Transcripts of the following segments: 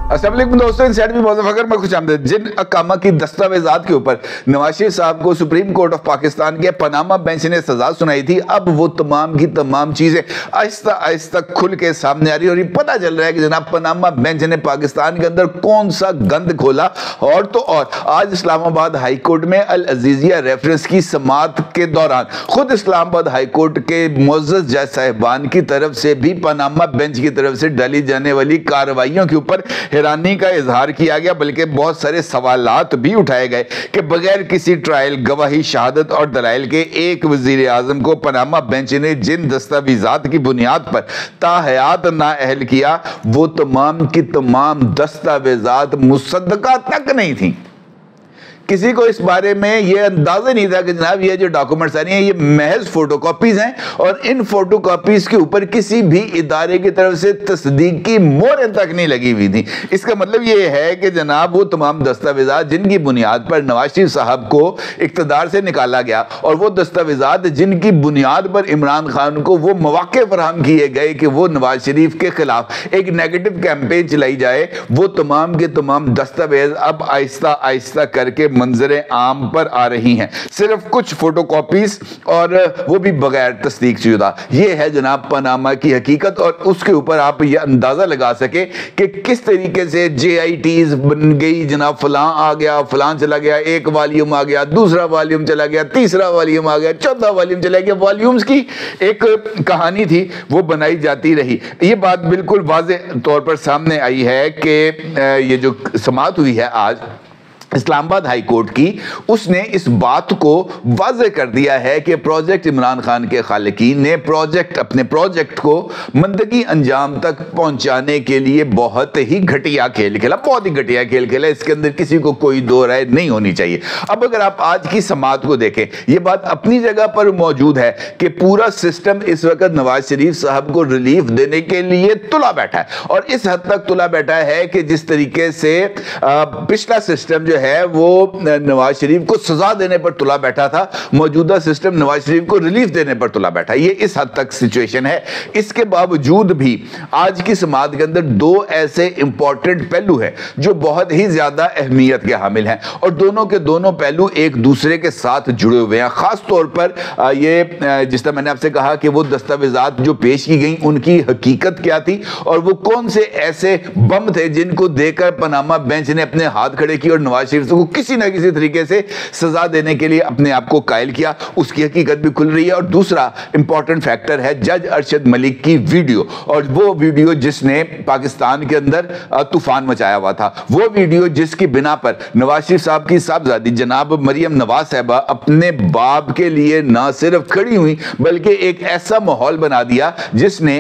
अस्सलाम वालेकुम दोस्तों, इनसाइड में मौजूद अगर मैं खुश आमदीद। जिन अकामा की दस्तावेजात के ऊपर नवाज शरीफ साहब को सुप्रीम कोर्ट ऑफ पाकिस्तान के पनामा बेंच ने सजा सुनाई थी, अब वो तमाम की तमाम चीजें आहिस्ता आहिस्ता खुल के सामने आ रही है और ये पता चल रहा है कि जनाब पनामा बेंच ने पाकिस्तान के अंदर कौन सा गंद खोला। और तो और आज इस्लामाबाद हाई कोर्ट में अल अजीजिया रेफरेंस की समाअत के दौरान खुद इस्लामाबाद हाई कोर्ट के मुअज़्ज़ज़ जज साहिबान की तरफ से भी पनामा बेंच की तरफ से डाली जाने वाली कार्रवाइयों के ऊपर हैरानी का इजहार किया गया, बल्कि बहुत सारे सवालात भी उठाए गए कि बगैर किसी ट्रायल, गवाही, शहादत और दलाइल के एक वजीर आजम को पनामा बेंच ने जिन दस्तावेजात की बुनियाद पर ताहयात नाअहल किया, वो तमाम की तमाम दस्तावेजात मुसद्दका तक नहीं थी। किसी को इस बारे में ये अंदाजा नहीं था कि जनाब ये जो डॉक्यूमेंट्स आ रही हैं ये महज फोटोकॉपीज हैं और इन फोटोकॉपीज के ऊपर किसी भी इदारे की तरफ से तस्दीक की मोहर तक नहीं लगी हुई थी। इसका मतलब ये है कि जनाब वो तमाम दस्तावेजात जिनकी बुनियाद पर नवाज शरीफ साहब को इक़्तिदार से निकाला गया और वो दस्तावेजात जिनकी बुनियाद पर इमरान खान को वो मौक़े फराहम किए गए कि वो नवाज शरीफ के खिलाफ एक नेगेटिव कैंपेन चलाई जाए, वो तमाम के तमाम दस्तावेज अब आहिस्ता आहिस्ता करके मंजरे आम पर आ रही हैं। सिर्फ कुछ फोटोकॉपीज और वो भी बगैर तस्दीक शुदा। ये है जनाब पनामा की हकीकत और उसके ऊपर आप ये अंदाजा लगा सके कि किस तरीके से JITs बन गई। जनाब फलां आ गया, फलां चला गया, एक वॉल्यूम आ गया, दूसरा वॉल्यूम चला गया, तीसरा वॉल्यूम आ गया, चौथा वॉल्यूम चला गया। वॉल्यूम्स की एक कहानी थी वो बनाई जाती रही। ये बात बिल्कुल वाज़ेह तौर पर सामने आई है कि ये जो समाअत हुई है आज इस्लामाबाद हाई कोर्ट की, उसने इस बात को वाज़ेह कर दिया है कि प्रोजेक्ट इमरान खान के खालिकीन ने अपने प्रोजेक्ट को मंतकी अंजाम तक पहुंचाने के लिए बहुत ही घटिया खेल खेला, बहुत ही घटिया खेल खेला। इसके अंदर किसी को कोई दो राय नहीं होनी चाहिए। अब अगर आप आज की समाअत को देखें, ये बात अपनी जगह पर मौजूद है कि पूरा सिस्टम इस वक्त नवाज शरीफ साहब को रिलीफ देने के लिए तुला बैठा है और इस हद तक तुला बैठा है कि जिस तरीके से पिछला सिस्टम जो है वो नवाज शरीफ को सजा देने पर तुला बैठा था, मौजूदा सिस्टम नवाज शरीफ को रिलीफ देने पर तुला बैठा। ये इस हद तक सिचुएशन है। इसके बावजूद भी आज की समाअत के अंदर दो ऐसे इंपॉर्टेंट पहलू हैं जो बहुत ही ज्यादा अहमियत के हामिल हैं और दोनों के दोनों पहलू एक दूसरे के साथ जुड़े हुए हैं। खास तौर पर ये जिस तरह मैंने आपसे कहा कि वो दस्तावेजात जो पेश की गई उनकी हकीकत क्या थी और वो कौन से ऐसे बम थे जिनको देकर पनामा बेंच ने अपने हाथ खड़े किए और नवाज शरीफ को किसी ना किसी तरीके से सजा देने के लिए अपने आप को कायल किया, उसकी हकीकत भी खुल रही है। और दूसरा इंपॉर्टेंट फैक्टर है जज अरशद मलिक की वीडियो, और वो वीडियो जिसने पाकिस्तान के अंदर तूफान मचाया हुआ था, वो वीडियो जिसकी बिना पर नवाज शरीफ साहब की साहबजादी जनाब मरियम नवाज साहबा अपने बाप के लिए ना सिर्फ खड़ी हुई बल्कि एक ऐसा माहौल बना दिया जिसने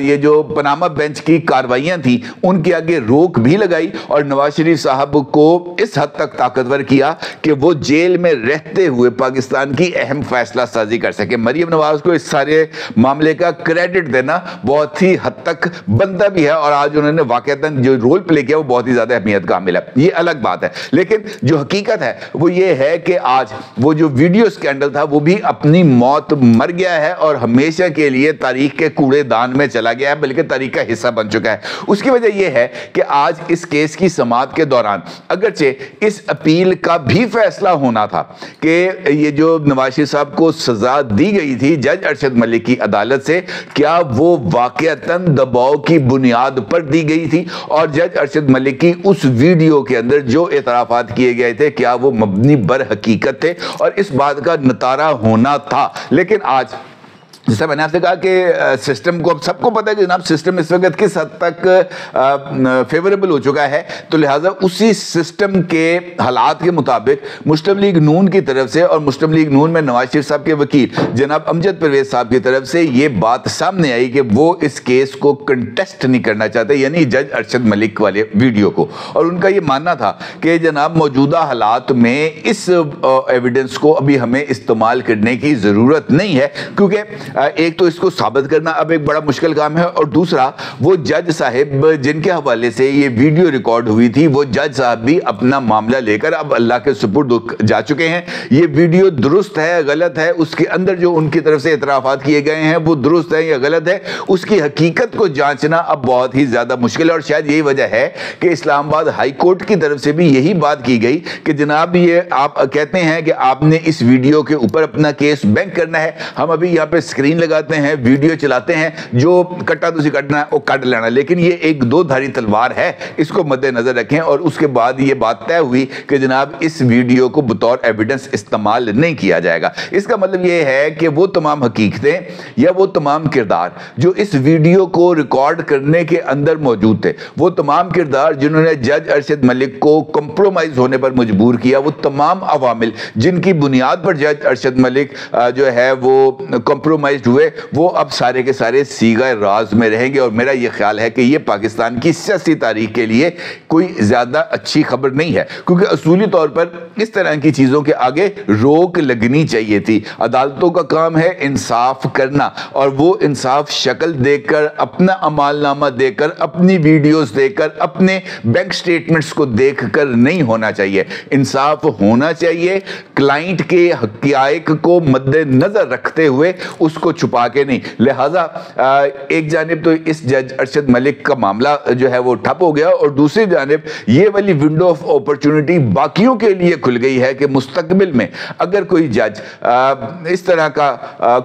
ये जो पनामा बेंच की कार्रवाइयां थी उनके आगे रोक भी लगाई और नवाज शरीफ साहब को इस हद तक ताकतवर किया कि वो जेल में रहते हुए पाकिस्तान की अहम फैसला साजी कर सके। मरियम नवाज को इस सारे मामले का क्रेडिट देना बहुत ही हद तक बनता भी है और आज उन्होंने वाकईतन जो रोल प्ले किया वो बहुत ही ज्यादा अहमियत का हामिल है। ये अलग बात है, लेकिन जो हकीकत है वो ये है कि आज वो जो वीडियो स्कैंडल था वो भी अपनी मौत मर गया है और हमेशा के लिए तारीख के कूड़ेदान में चला गया है, बल्कि तारीख का हिस्सा बन चुका है। उसकी वजह यह है कि आज इस केस की समाअत के दौरान अगरचे इस अपील का भी फैसला होना था कि ये जो नवाज शरीफ साहब को सजा दी गई थी जज अरशद मलिक की अदालत से, क्या वो वाकईतन दबाव की बुनियाद पर दी गई थी और जज अरशद मलिक की उस वीडियो के अंदर जो एतराफात किए गए थे क्या वो मबनी बर हकीकत थे, और इस बात का नतारा होना था। लेकिन आज जैसा मैंने आपसे कहा कि सिस्टम को अब सबको पता है कि जनाब सिस्टम इस वक्त किस हद तक फेवरेबल हो चुका है, तो लिहाजा उसी सिस्टम के हालात के मुताबिक मुस्लिम लीग नून की तरफ से और मुस्लिम लीग नून में नवाज शरीफ साहब के वकील जनाब अमजद परवेज साहब की तरफ से ये बात सामने आई कि वो इस केस को कंटेस्ट नहीं करना चाहते, यानी जज अरशद मलिक वाले वीडियो को। और उनका ये मानना था कि जनाब मौजूदा हालात में इस एविडेंस को अभी हमें इस्तेमाल करने की ज़रूरत नहीं है, क्योंकि एक तो इसको साबित करना अब एक बड़ा मुश्किल काम है, और दूसरा वो जज साहिब जिनके हवाले से ये वीडियो रिकॉर्ड हुई थी, वो जज साहब भी अपना मामला लेकर अब अल्लाह के सुपुर्द जा चुके हैं। ये वीडियो दुरुस्त है गलत है, उसके अंदर जो उनकी तरफ से इतराफात किए गए हैं वो दुरुस्त है या गलत है, उसकी हकीकत को जांचना अब बहुत ही ज्यादा मुश्किल है। और शायद यही वजह है कि इस्लामाबाद हाई कोर्ट की तरफ से भी यही बात की गई कि जनाब ये आप कहते हैं कि आपने इस वीडियो के ऊपर अपना केस बैंक करना है, हम अभी यहाँ पे स्क्रीन लगाते हैं, वीडियो चलाते हैं, जो कट्टा तुसी कटना है वो कट लेना, लेकिन ये एक दो धारी तलवार है, इसको मद्देनजर रखें। और उसके बाद ये बात तय हुई कि जनाब इस वीडियो को बतौर एविडेंस इस्तेमाल नहीं किया जाएगा। इसका मतलब ये है कि वो तमाम हकीकतें या वो तमाम किरदार जो इस वीडियो को रिकॉर्ड करने के अंदर मौजूद थे, वो तमाम किरदार जिन्होंने जज अरशद मलिक को कंप्रोमाइज होने पर मजबूर किया, वो तमाम अवामिल जिनकी बुनियाद पर जज अरशद मलिक जो है वो कंप्रोमाइज हुए, वो अब सारे के सारे सीगा राज में रहेंगे। और मेरा ये ख्याल है कि ये पाकिस्तान की सियासी तारीख के लिए कोई ज्यादा अच्छी खबर नहीं है, क्योंकि असूली तौर पर इस तरह की चीजों के आगे रोक लगनी चाहिए थी। अदालतों का काम है इंसाफ करना, और वो इंसाफ शक्ल देकर, अपना अमालनामा देकर, अपनी वीडियोस देकर, अपने बैंक स्टेटमेंट्स को देखकर नहीं होना चाहिए। इंसाफ होना चाहिए क्लाइंट के हक़ाइक़ को मद्देनजर रखते हुए, उसको छुपा के नहीं। लिहाजा एक जानिब तो इस जज अरशद मलिक का मामला जो है वो ठप हो गया, और दूसरी जानिब ये वाली विंडो ऑफ अपॉर्चुनिटी बाकियों के लिए खुल गई है कि मुस्तकबिल में अगर कोई जज इस तरह का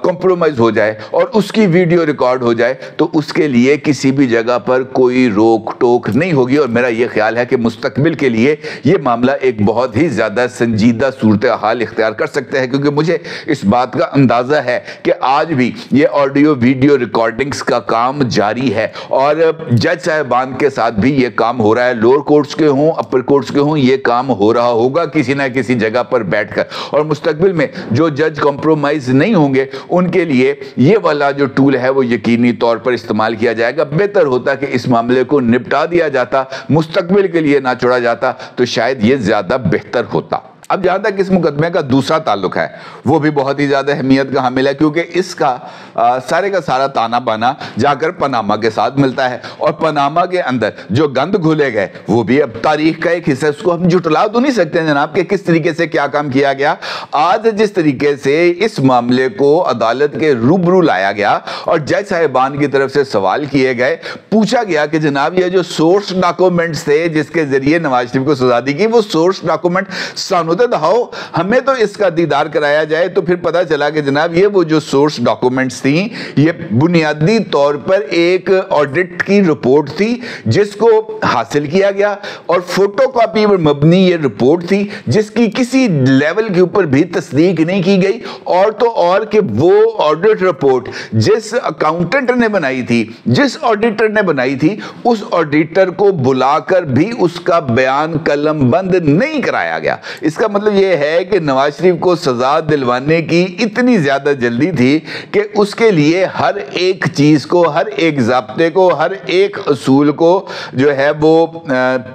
कॉम्प्रोमाइज हो जाए और उसकी वीडियो रिकॉर्ड हो जाए तो उसके लिए किसी भी जगह पर कोई रोक टोक नहीं होगी। और मेरा यह ख्याल है कि मुस्तकबिल के लिए यह मामला एक बहुत ही ज्यादा संजीदा सूरत हाल इख्तियार कर सकते हैं, क्योंकि मुझे इस बात का अंदाजा है कि आज भी ये ऑडियो वीडियो रिकॉर्डिंग्स का काम जारी है, और जज साहिबान के साथ भी ये काम हो रहा है। लोअर कोर्ट्स के हों, अपर कोर्ट्स के हों, ये काम हो रहा होगा किसी ना किसी जगह पर बैठकर। और मुस्तकबिल में जो जज कॉम्प्रोमाइज नहीं होंगे उनके लिए ये वाला जो टूल है वो यकीनी तौर पर इस्तेमाल किया जाएगा। बेहतर होता कि इस मामले को निपटा दिया जाता, मुस्तकबिल के लिए ना छोड़ा जाता, तो शायद ये ज्यादा बेहतर होता। अब जहां तक इस मुकदमे का दूसरा ताल्लुक है, वो भी बहुत ही ज्यादा अहमियत का हामिल है, क्योंकि इसका सारे का सारा ताना बाना जाकर पनामा के साथ मिलता है, और पनामा के अंदर जो गंद घुले गए वो भी अब तारीख का एक हिस्सा, उसको हम जुटला तो नहीं सकते जनाब कि किस तरीके से क्या काम किया गया। आज जिस तरीके से इस मामले को अदालत के रूबरू लाया गया और जज साहिबान की तरफ से सवाल किए गए, पूछा गया कि जनाब ये जो सोर्स डॉक्यूमेंट्स थे जिसके जरिए नवाज शरीफ को सजा दी गई, वो सोर्स डॉक्यूमेंट सानू दिखाओ, हमें तो इसका दीदार कराया जाए। तो फिर पता चला कि जनाब ये वो जो सोर्स डॉक्यूमेंट्स थी, ये बुनियादी तौर पर एक ऑडिट की रिपोर्ट थी जिसको हासिल किया गया, और फोटोकॉपी पर मबनी ये रिपोर्ट थी जिसकी किसी लेवल के ऊपर भी तस्दीक नहीं की गई। और तो और कि वो ऑडिट रिपोर्ट जिस अकाउंटेंट ने बनाई थी, जिस ऑडिटर ने बनाई थी, उस ऑडिटर को बुलाकर भी उसका बयान कलम बंद नहीं कराया गया। इसका मतलब यह है कि नवाज शरीफ को सजा दिलवाने की इतनी ज्यादा जल्दी थी कि उसके लिए हर एक चीज को, हर एक ज़ाब्ते को, हर एक असूल को जो है वो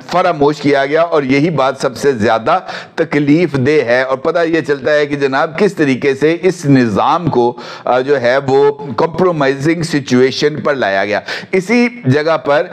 फरामोश किया गया। और यही बात सबसे ज्यादा तकलीफ दे है। और पता यह चलता है कि जनाब किस तरीके से इस निज़ाम को जो है वो कंप्रोमाइजिंग सिचुएशन पर लाया गया। इसी जगह पर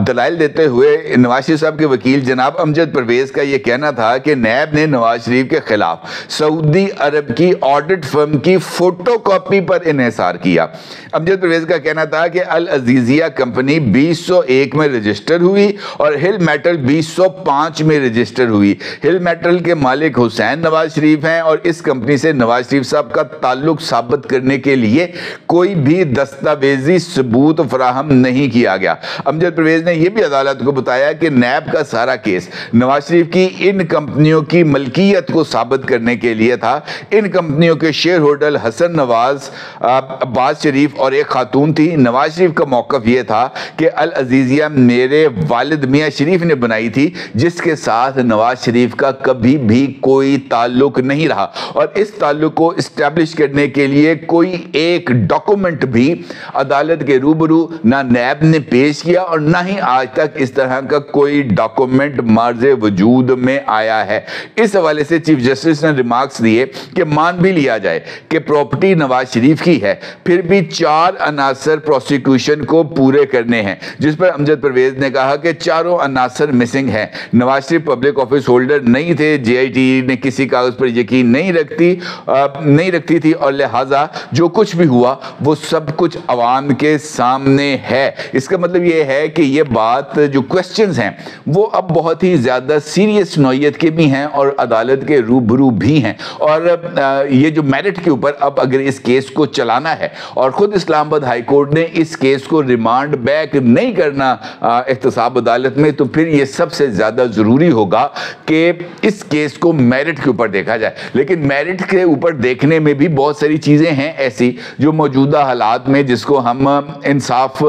दलाइल देते हुए नवाज शरीफ साहब के वकील जनाब अमजद परवेज का यह कहना था कि नैब ने नवाज शरीफ के खिलाफ सऊदी अरब की ऑडिट फर्म की फोटोकॉपी पर इन्हिसार किया। अमजद परवेज का कहना था कि अल अजीजिया कंपनी 2001 में रजिस्टर हुई और हिल मेटल 2005 में रजिस्टर हुई। हिल मेटल के मालिक हुसैन नवाज शरीफ हैं और इस कंपनी से नवाज शरीफ साहब का ताल्लुक साबित करने के लिए कोई भी दस्तावेजी सबूत फराहम नहीं किया गया। अमजद परवेज ने यह भी अदालत को बताया कि नैब का सारा केस नवाज शरीफ की इन कंपनियों की मलकियत को साबित करने के लिए था। इन कंपनियों के शेयर होल्डर हसन नवाज, अब्बास शरीफ और एक खातून थी। नवाज शरीफ का मौक़िफ़ यह था कि अल अजीजिया मेरे वालिद मियां शरीफ ने बनाई थी, जिसके साथ नवाज शरीफ का कभी भी कोई ताल्लुक नहीं रहा। और इस ताल्लुक को इस्टेब्लिश करने के लिए कोई एक डॉक्यूमेंट भी अदालत के रूबरू ना नैब ने पेश किया और ना ही आज तक इस तरह का कोई डॉक्यूमेंट मार्ज़े वजूद में आया है। इस इस हवाले से चीफ जस्टिस ने रिमार्क्स दिए कि मान भी लिया जाए कि प्रॉपर्टी नवाज शरीफ की है, फिर भी 4 अनासर प्रोसिक्यूशन को पूरे करने हैं, जिस पर अमजद परवेज ने कहा कि चारों अनासर मिसिंग हैं। Nawaz Sharif public office holder नहीं थे, JIT ने किसी कागज पर यकीन नहीं रखती थी और लिहाजा जो कुछ भी हुआ वो सब कुछ अवाम के सामने है। इसका मतलब ये है कि ये बात, जो क्वेश्चंस हैं वो अब बहुत ही ज्यादा सीरियस नौयत के भी हैं और अदालत के रूबरू भी हैं। और ये जो मेरिट के ऊपर अब अगर इस केस को चलाना है और खुद इस्लामाबाद हाई कोर्ट ने इस केस को रिमांड बैक नहीं करना एहतसाब अदालत में, तो फिर ये सबसे ज्यादा जरूरी होगा कि इस केस को मेरिट के ऊपर देखा जाए। लेकिन मेरिट के ऊपर देखने में भी बहुत सारी चीजें हैं ऐसी जो मौजूदा हालात में जिसको हम इंसाफ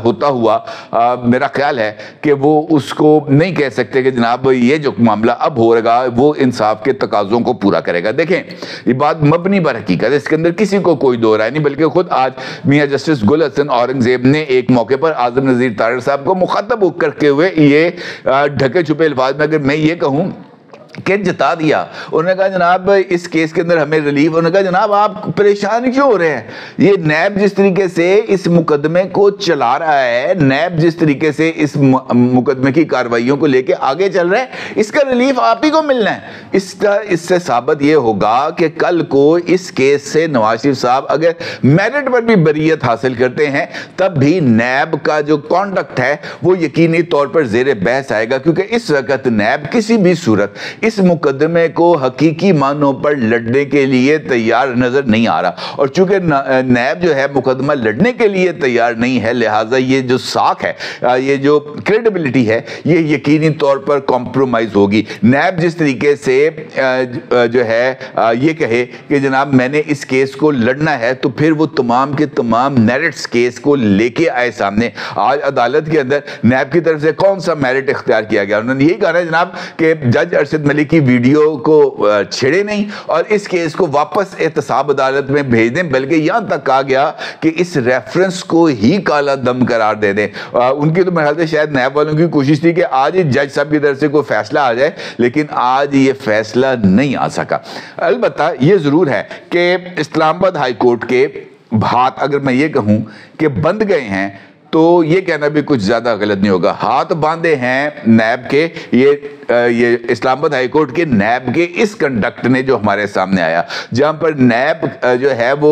होता हुआ मेरा ख्याल है कि वो उसको नहीं कह सकते कि जनाब ये जो मामला अब हो रहा है वो इंसाफ के तकाजों को पूरा करेगा। देखें, ये बात मबनी बर हकीकत है, इसके अंदर किसी को कोई दो राय नहीं, बल्कि खुद आज मियां जस्टिस गुल हसन औरंगजेब ने एक मौके पर आजम नजीर तारड़ साहब को मुखातब करके हुए ये ढके छुपे अल्फाज में अगर मैं ये कहूं कि जता दिया, उन्होंने कहा जनाब इस केस के अंदर हमें रिलीफ, उन्होंने कहा जनाब आप परेशान क्यों हो रहे हैं, ये नैब जिस तरीके से इस मुकदमे को चला रहा है, नैब जिस तरीके से इस मुकदमे की कार्रवाइयों को लेके आगे चल रहा है, इसका रिलीफ आप ही को मिलना है। इससे साबित ये होगा कि कल को इस केस से नवाज शरीफ साहब अगर मेरिट पर भी बरीयत हासिल करते हैं तब भी नैब का जो कॉन्डक्ट है वो यकीनी तौर पर जेर बहस आएगा, क्योंकि इस वक्त नैब किसी भी सूरत इस मुकदमे को हकीकी मानों पर लड़ने के लिए तैयार नजर नहीं आ रहा। और चूंकि नैब जो है मुकदमा लड़ने के लिए तैयार नहीं है, लिहाजा ये जो साख है, ये जो क्रेडिबिलिटी है, ये यकीनी तौर पर कॉम्प्रोमाइज होगी। नैब जिस तरीके से जो है ये कहे कि जनाब मैंने इस केस को लड़ना है, तो फिर वो तमाम के तमाम मेरिट्स केस को लेके आए सामने। आज अदालत के अंदर नैब की तरफ से कौन सा मेरिट इख्तियार किया गया, उन्होंने यही कहा है जनाब कि जज अरशद मलिक की वीडियो को छेड़े नहीं और इस केस को वापस एहतसाब अदालत में भेज दें, बल्कि यहां तक कहा गया कि इस रेफरेंस को ही काला दम करार दे दें। उनकी तो मेरे ख्याल से शायद नैब वालों की कोशिश थी कि आज ही जज साहब की तरफ से कोई फैसला आ जाए, लेकिन आज ये फैसला नहीं आ सका। अलबत्ता ये जरूर है कि इस्लामाबाद हाई कोर्ट के हाथ अगर मैं ये कहूं कि बंद गए हैं तो ये कहना भी कुछ ज्यादा गलत नहीं होगा। हाथ बांधे हैं नैब के, ये इस्लामाबाद हाई कोर्ट के नैब के इस कंडक्ट ने जो हमारे सामने आया, जहां पर नैब जो है वो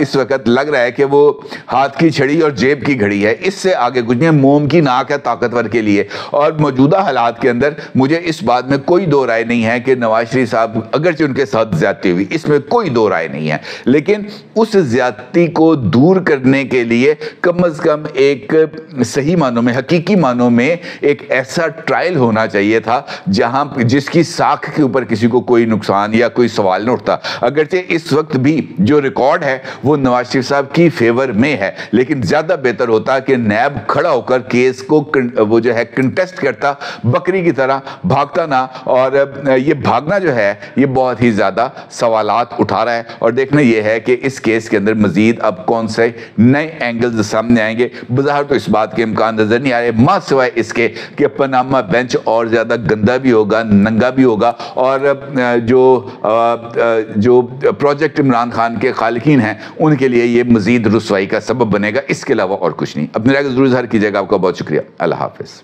इस वक्त लग रहा है कि वो हाथ की छड़ी और जेब की घड़ी है, इससे आगे कुछ नहीं, मोम की नाक है ताकतवर के लिए। और मौजूदा हालात के अंदर मुझे इस बात में कोई दो राय नहीं है कि नवाज शरीफ साहब अगरचे उनके साथ ज्यादती हुई, इसमें कोई दो राय नहीं है, लेकिन उस ज्यादती को दूर करने के लिए कम अज कम एक सही मानों में, हकीकी मानों में एक ऐसा ट्रायल होना चाहिए था जहां जिसकी साख के ऊपर किसी को कोई नुकसान या कोई सवाल न उठता। अगरचे इस वक्त भी जो रिकॉर्ड है वो नवाज शरीफ साहब की फेवर में है, लेकिन ज्यादा बेहतर होता कि नैब खड़ा होकर केस को वो जो है कंटेस्ट करता, बकरी की तरह भागता ना। और ये भागना जो है ये बहुत ही ज्यादा सवालात उठा रहा है। और देखना ये है कि इस केस के अंदर मजीद अब कौन से नए एंगल्स सामने आएंगे। बाहर तो इस बात के इम्कान नजर नहीं आ रहे, मां सिवाय इसके कि पनामा बेंच और ज्यादा गंदा भी होगा, नंगा भी होगा, और जो प्रोजेक्ट इमरान खान के खालिकीन हैं उनके लिए ये मजीद रुसवाई का सबब बनेगा। इसके अलावा और कुछ नहीं। अपने राय को जरूर इज़हार कीजिएगा। आपका बहुत शुक्रिया। अल्लाह हाफिज।